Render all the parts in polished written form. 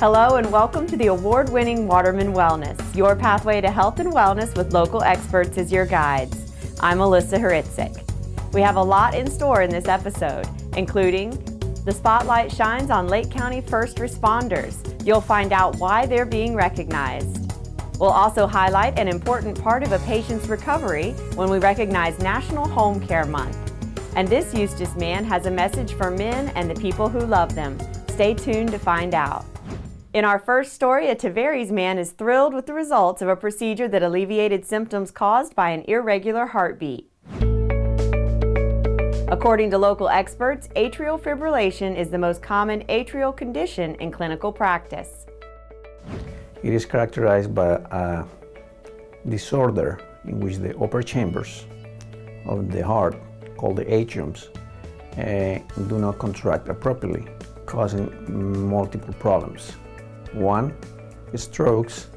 Hello and welcome to the award-winning Waterman Wellness. Your pathway to health and wellness with local experts as your guides. I'm Alyssa Haritzik. We have a lot in store in this episode, including the spotlight shines on Lake County first responders. You'll find out why they're being recognized. We'll also highlight an important part of a patient's recovery when we recognize National Home Care Month. And this Eustis man has a message for men and the people who love them. Stay tuned to find out. In our first story, a Tavares man is thrilled with the results of a procedure that alleviated symptoms caused by an irregular heartbeat. According to local experts, atrial fibrillation is the most common atrial condition in clinical practice. It is characterized by a disorder in which the upper chambers of the heart, called the atriums, do not contract appropriately, causing multiple problems. 1, strokes,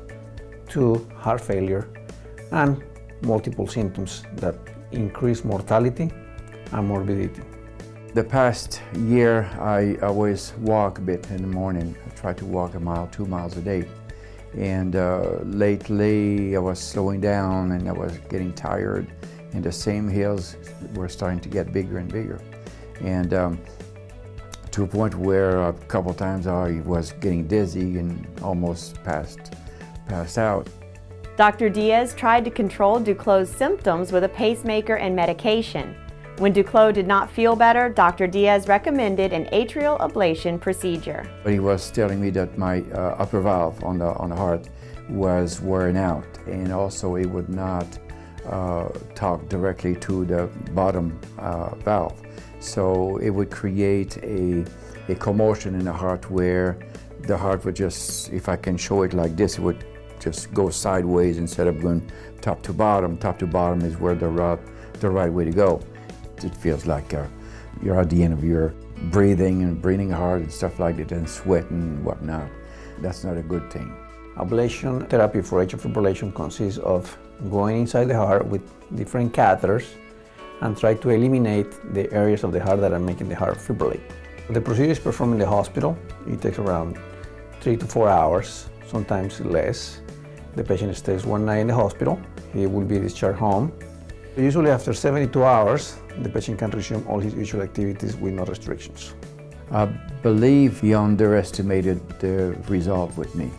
2, heart failure, and multiple symptoms that increase mortality and morbidity. The past year, I always walk a bit in the morning. I try to walk a mile, 2 miles a day. And lately, I was slowing down and I was getting tired. And the same hills were starting to get bigger and bigger. And to a point where a couple times I was getting dizzy and almost passed out. Dr. Diaz tried to control Duclos' symptoms with a pacemaker and medication. When Duclos did not feel better, Dr. Diaz recommended an atrial ablation procedure. But he was telling me that my upper valve on the heart was wearing out, and also it would not talk directly to the bottom valve. So it would create a commotion in the heart where the heart would just, if I can show it like this, it would just go sideways instead of going top to bottom. Top to bottom is where the right way to go. It feels like you're at the end of your breathing hard and stuff like that, and sweat and whatnot. That's not a good thing. Ablation therapy for atrial fibrillation consists of going inside the heart with different catheters and try to eliminate the areas of the heart that are making the heart fibrillate. The procedure is performed in the hospital. It takes around 3 to 4 hours, sometimes less. The patient stays one night in the hospital. He will be discharged home. Usually after 72 hours, the patient can resume all his usual activities with no restrictions. I believe he underestimated the result with me.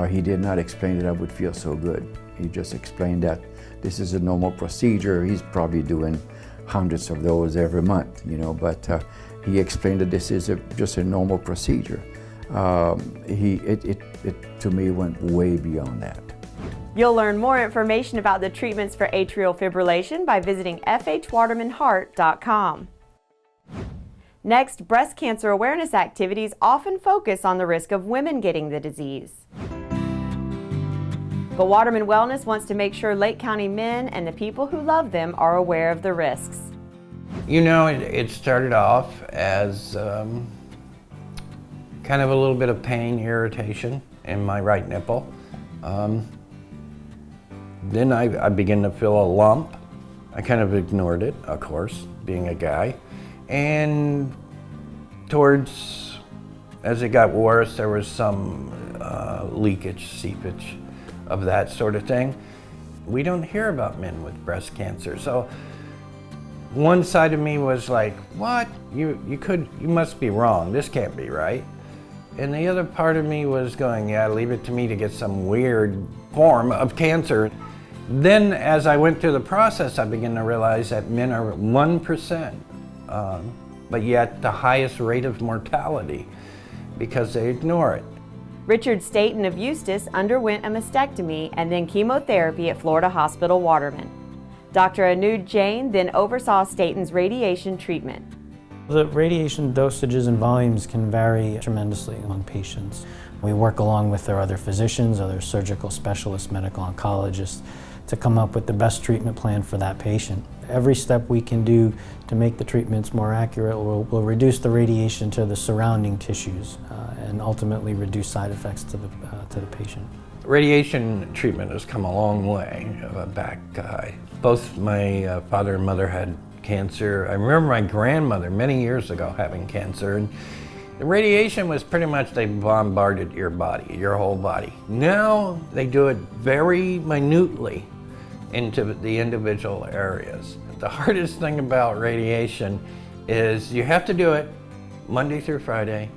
He did not explain that I would feel so good. He just explained that this is a normal procedure. He's probably doing hundreds of those every month, but he explained that this is just a normal procedure. It to me went way beyond that. You'll learn more information about the treatments for atrial fibrillation by visiting fhwatermanheart.com. Next, breast cancer awareness activities often focus on the risk of women getting the disease. But Waterman Wellness wants to make sure Lake County men and the people who love them are aware of the risks. It started off as kind of a little bit of pain, irritation in my right nipple. Then I began to feel a lump. I kind of ignored it, of course, being a guy. And as it got worse, there was some leakage, seepage of that sort of thing. We don't hear about men with breast cancer. So one side of me was like, what? You must be wrong. This can't be right. And the other part of me was going, yeah, leave it to me to get some weird form of cancer. Then as I went through the process, I began to realize that men are 1%, but yet the highest rate of mortality because they ignore it. Richard Staten of Eustis underwent a mastectomy and then chemotherapy at Florida Hospital Waterman. Dr. Anud Jain then oversaw Staten's radiation treatment. The radiation dosages and volumes can vary tremendously among patients. We work along with their other physicians, other surgical specialists, medical oncologists, to come up with the best treatment plan for that patient. Every step we can do to make the treatments more accurate will reduce the radiation to the surrounding tissues and ultimately reduce side effects to the patient. Radiation treatment has come a long way back. Both my father and mother had cancer. I remember my grandmother many years ago having cancer, and The radiation was pretty much they bombarded your body, your whole body. Now they do it very minutely into the individual areas. The hardest thing about radiation is you have to do it Monday through Friday,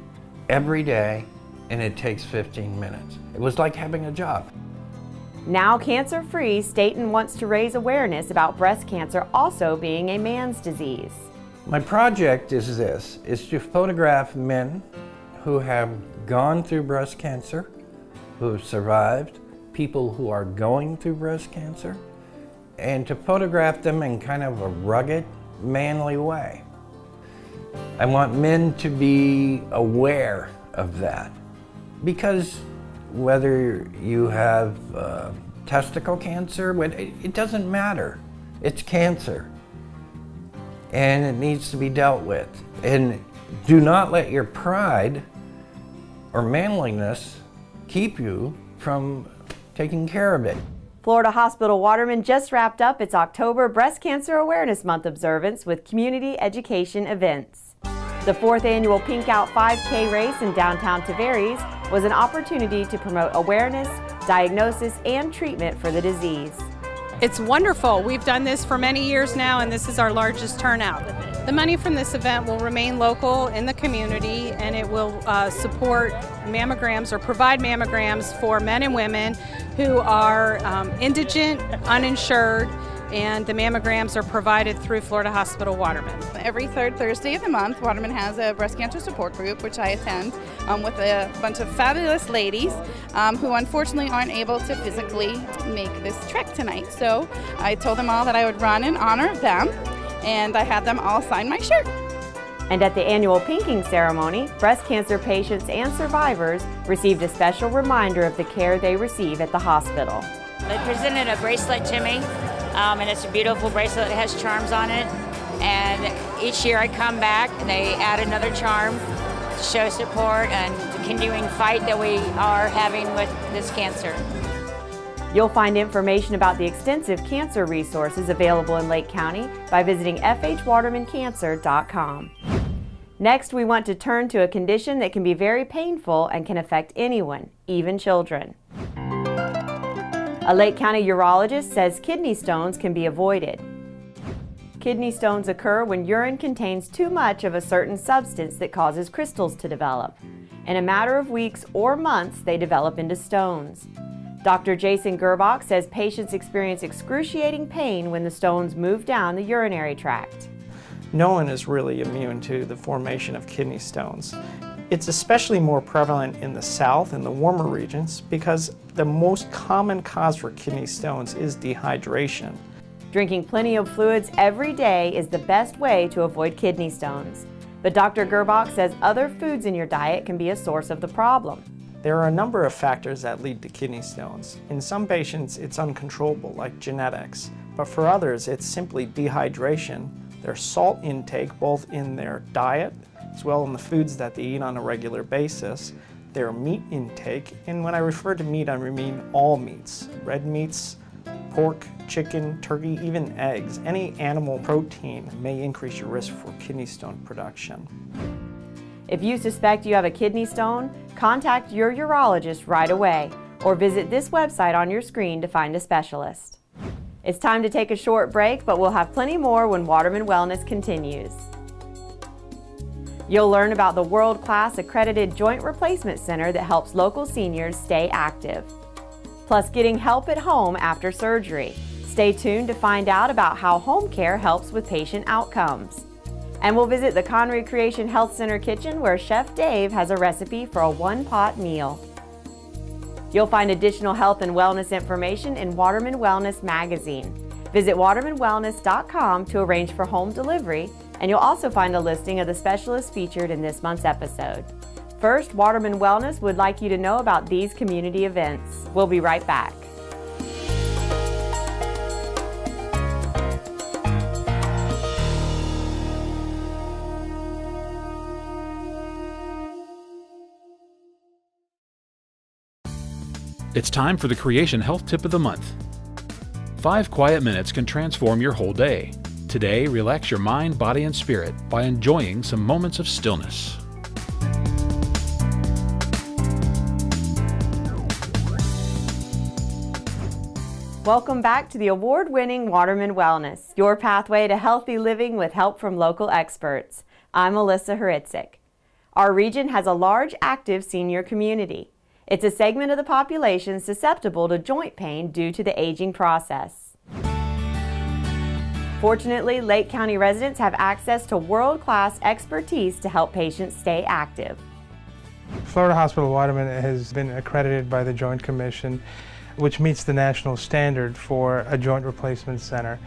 every day, and it takes 15 minutes. It was like having a job. Now cancer-free, Staten wants to raise awareness about breast cancer also being a man's disease. My project is this, is to photograph men who have gone through breast cancer, who have survived, people who are going through breast cancer, and to photograph them in kind of a rugged, manly way. I want men to be aware of that, because whether you have testicle cancer, it doesn't matter. It's cancer, and it needs to be dealt with. And do not let your pride or manliness keep you from taking care of it. Florida Hospital Waterman just wrapped up its October Breast Cancer Awareness Month observance with community education events. The 4th annual Pink Out 5K race in downtown Tavares was an opportunity to promote awareness, diagnosis, and treatment for the disease. It's wonderful. We've done this for many years now, and this is our largest turnout. The money from this event will remain local in the community, and it will support mammograms or provide mammograms for men and women who are indigent, uninsured, and the mammograms are provided through Florida Hospital Waterman. Every third Thursday of the month, Waterman has a breast cancer support group, which I attend with a bunch of fabulous ladies who unfortunately aren't able to physically make this trek tonight. So I told them all that I would run in honor of them, and I had them all sign my shirt. And at the annual pinking ceremony, breast cancer patients and survivors received a special reminder of the care they receive at the hospital. They presented a bracelet to me, and it's a beautiful bracelet. It has charms on it, and each year I come back and they add another charm to show support and the continuing fight that we are having with this cancer. You'll find information about the extensive cancer resources available in Lake County by visiting fhwatermancancer.com. Next, we want to turn to a condition that can be very painful and can affect anyone, even children. A Lake County urologist says kidney stones can be avoided. Kidney stones occur when urine contains too much of a certain substance that causes crystals to develop. In a matter of weeks or months, they develop into stones. Dr. Jason Gerbach says patients experience excruciating pain when the stones move down the urinary tract. No one is really immune to the formation of kidney stones. It's especially more prevalent in the south and the warmer regions because the most common cause for kidney stones is dehydration. Drinking plenty of fluids every day is the best way to avoid kidney stones. But Dr. Gerbach says other foods in your diet can be a source of the problem. There are a number of factors that lead to kidney stones. In some patients, it's uncontrollable, like genetics, but for others, it's simply dehydration, their salt intake, both in their diet, as well in the foods that they eat on a regular basis, their meat intake, and when I refer to meat, I mean all meats, red meats, pork, chicken, turkey, even eggs. Any animal protein may increase your risk for kidney stone production. If you suspect you have a kidney stone, contact your urologist right away or visit this website on your screen to find a specialist. It's time to take a short break, but we'll have plenty more when Waterman Wellness continues. You'll learn about the world-class accredited joint replacement center that helps local seniors stay active. Plus getting help at home after surgery. Stay tuned to find out about how home care helps with patient outcomes. And we'll visit the Connery Creation Health Center kitchen where Chef Dave has a recipe for a one-pot meal. You'll find additional health and wellness information in Waterman Wellness magazine. Visit watermanwellness.com to arrange for home delivery, and you'll also find a listing of the specialists featured in this month's episode. First, Waterman Wellness would like you to know about these community events. We'll be right back. It's time for the Creation Health Tip of the Month. 5 quiet minutes can transform your whole day. Today, relax your mind, body, and spirit by enjoying some moments of stillness. Welcome back to the award-winning Waterman Wellness, your pathway to healthy living with help from local experts. I'm Alyssa Hritzik. Our region has a large active senior community. It's a segment of the population susceptible to joint pain due to the aging process. Fortunately, Lake County residents have access to world-class expertise to help patients stay active. Florida Hospital Waterman has been accredited by the Joint Commission, which meets the national standard for a joint replacement center.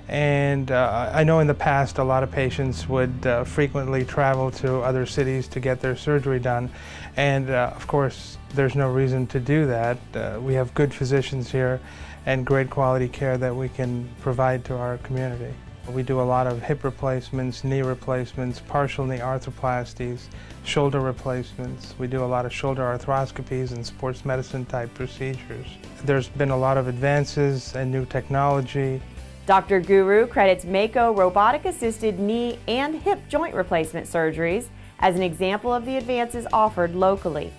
And I know in the past a lot of patients would frequently travel to other cities to get their surgery done. And of course, there's no reason to do that. We have good physicians here and great quality care that we can provide to our community. We do a lot of hip replacements, knee replacements, partial knee arthroplasties, shoulder replacements. We do a lot of shoulder arthroscopies and sports medicine type procedures. There's been a lot of advances and new technology. Dr. Guru credits Mako robotic-assisted knee and hip joint replacement surgeries as an example of the advances offered locally.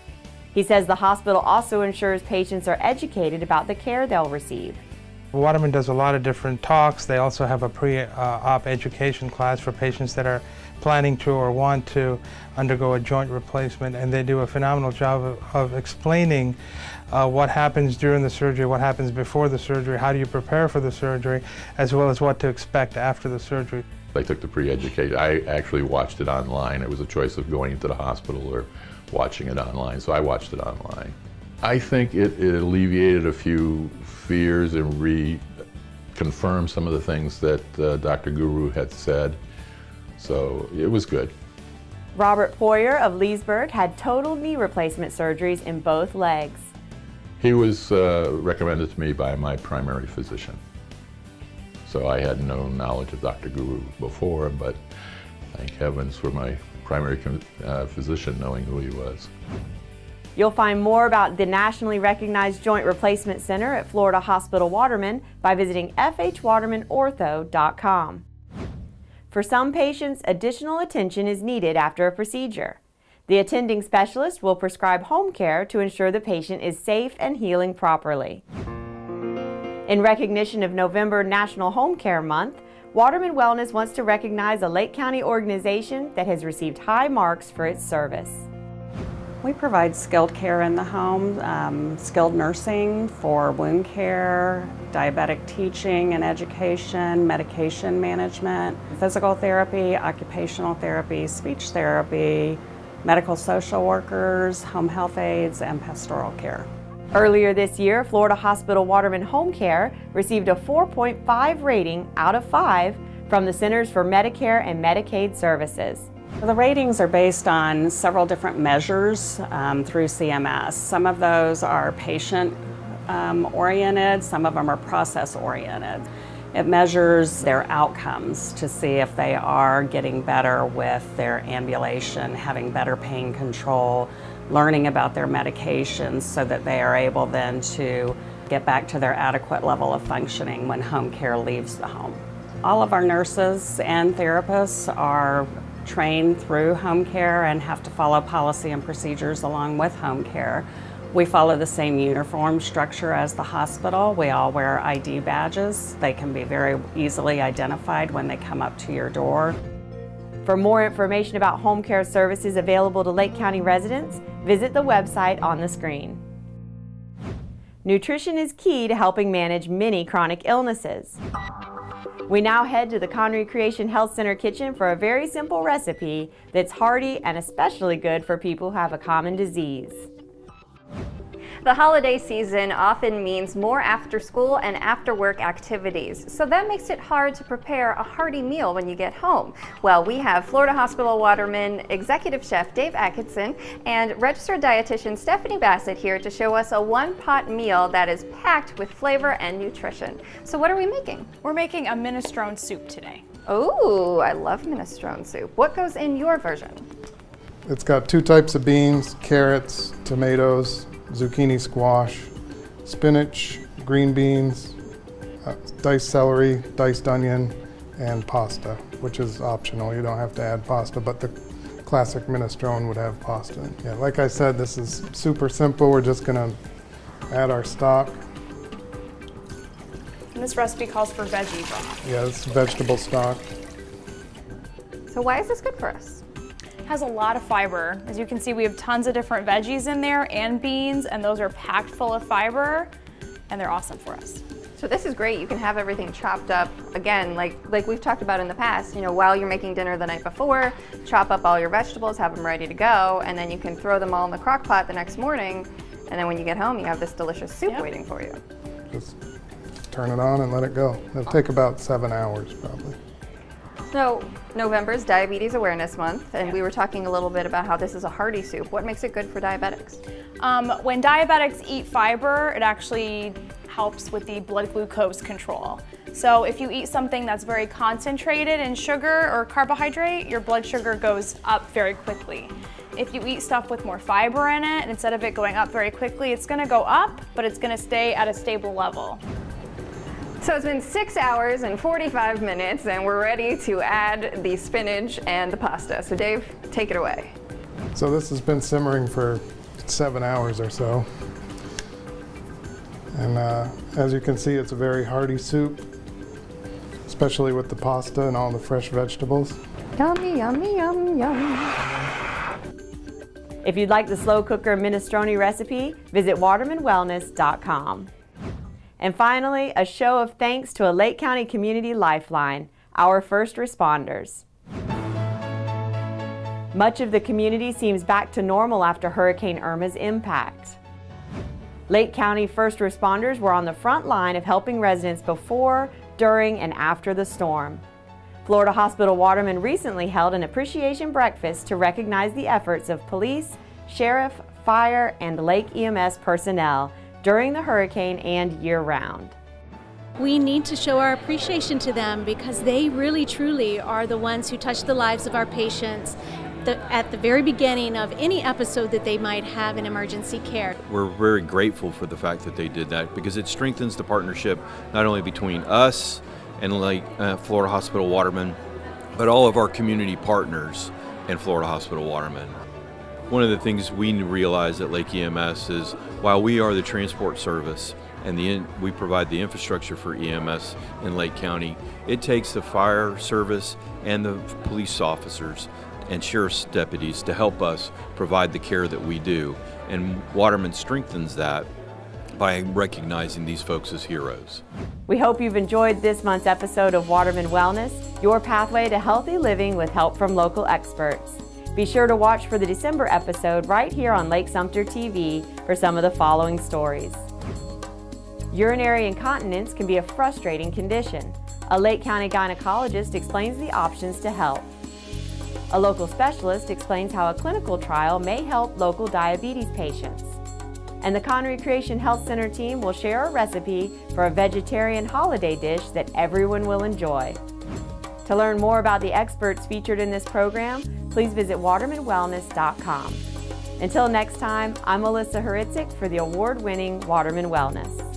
He says the hospital also ensures patients are educated about the care they'll receive. Waterman does a lot of different talks. They also have a pre-op education class for patients that are planning to or want to undergo a joint replacement, and they do a phenomenal job of explaining what happens during the surgery, what happens before the surgery, how do you prepare for the surgery, as well as what to expect after the surgery. I took the pre-education. I actually watched it online. It was a choice of going into the hospital or watching it online, so I watched it online. I think it alleviated a few fears and reconfirmed some of the things that Dr. Guru had said, so it was good. Robert Poyer of Leesburg had total knee replacement surgeries in both legs. He was recommended to me by my primary physician. So I had no knowledge of Dr. Guru before, but thank heavens for my primary physician knowing who he was. You'll find more about the nationally recognized Joint Replacement Center at Florida Hospital Waterman by visiting fhwatermanortho.com. For some patients, additional attention is needed after a procedure. The attending specialist will prescribe home care to ensure the patient is safe and healing properly. In recognition of November National Home Care Month, Waterman Wellness wants to recognize a Lake County organization that has received high marks for its service. We provide skilled care in the home, skilled nursing for wound care, diabetic teaching and education, medication management, physical therapy, occupational therapy, speech therapy, medical social workers, home health aides, and pastoral care. Earlier this year, Florida Hospital Waterman Home Care received a 4.5 rating out of 5 from the Centers for Medicare and Medicaid Services. The ratings are based on several different measures through CMS. Some of those are patient-oriented, some of them are process-oriented. It measures their outcomes to see if they are getting better with their ambulation, having better pain control, learning about their medications so that they are able then to get back to their adequate level of functioning when home care leaves the home. All of our nurses and therapists are trained through home care and have to follow policy and procedures along with home care. We follow the same uniform structure as the hospital. We all wear ID badges. They can be very easily identified when they come up to your door. For more information about home care services available to Lake County residents, visit the website on the screen. Nutrition is key to helping manage many chronic illnesses. We now head to the Connery Creation Health Center kitchen for a very simple recipe that's hearty and especially good for people who have a common disease. The holiday season often means more after-school and after-work activities, so that makes it hard to prepare a hearty meal when you get home. Well, we have Florida Hospital Waterman Executive Chef Dave Atkinson and Registered Dietitian Stephanie Bassett here to show us a one-pot meal that is packed with flavor and nutrition. So what are we making? We're making a minestrone soup today. Oh, I love minestrone soup. What goes in your version? It's got 2 types of beans, carrots, tomatoes, zucchini squash, spinach, green beans, diced celery, diced onion, and pasta, which is optional. You don't have to add pasta, but the classic minestrone would have pasta. Yeah, like I said, this is super simple. We're just gonna add our stock. And this recipe calls for veggie broth. Yeah, it's vegetable stock. So why is this good for us? It has a lot of fiber. As you can see, we have tons of different veggies in there and beans, and those are packed full of fiber, and they're awesome for us. So this is great. You can have everything chopped up, again, like we've talked about in the past, you know, while you're making dinner the night before, chop up all your vegetables, have them ready to go, and then you can throw them all in the crock pot the next morning, and then when you get home, you have this delicious soup waiting for you. Just turn it on and let it go. It'll take about 7 hours probably. So November is Diabetes Awareness Month, and we were talking a little bit about how this is a hearty soup. What makes it good for diabetics? When diabetics eat fiber, it actually helps with the blood glucose control. So if you eat something that's very concentrated in sugar or carbohydrate, your blood sugar goes up very quickly. If you eat stuff with more fiber in it, instead of it going up very quickly, it's gonna go up, but it's gonna stay at a stable level. So it's been 6 hours and 45 minutes, and we're ready to add the spinach and the pasta. So Dave, take it away. So this has been simmering for 7 hours or so. And as you can see, it's a very hearty soup, especially with the pasta and all the fresh vegetables. Yummy, yummy, yum, yum. If you'd like the slow cooker minestrone recipe, visit watermanwellness.com. And finally, a show of thanks to a Lake County Community Lifeline, our first responders. Much of the community seems back to normal after Hurricane Irma's impact. Lake County first responders were on the front line of helping residents before, during, and after the storm. Florida Hospital Waterman recently held an appreciation breakfast to recognize the efforts of police, sheriff, fire, and Lake EMS personnel during the hurricane and year-round. We need to show our appreciation to them because they really truly are the ones who touch the lives of our patients at the very beginning of any episode that they might have in emergency care. We're very grateful for the fact that they did that because it strengthens the partnership not only between us and Florida Hospital Waterman, but all of our community partners and Florida Hospital Waterman. One of the things we realize at Lake EMS is while we are the transport service and we provide the infrastructure for EMS in Lake County, it takes the fire service and the police officers and sheriff's deputies to help us provide the care that we do. And Waterman strengthens that by recognizing these folks as heroes. We hope you've enjoyed this month's episode of Waterman Wellness, your pathway to healthy living with help from local experts. Be sure to watch for the December episode right here on Lake Sumter TV for some of the following stories. Urinary incontinence can be a frustrating condition. A Lake County gynecologist explains the options to help. A local specialist explains how a clinical trial may help local diabetes patients. And the Con Recreation Health Center team will share a recipe for a vegetarian holiday dish that everyone will enjoy. To learn more about the experts featured in this program, please visit watermanwellness.com. Until next time, I'm Melissa Huritsik for the award-winning Waterman Wellness.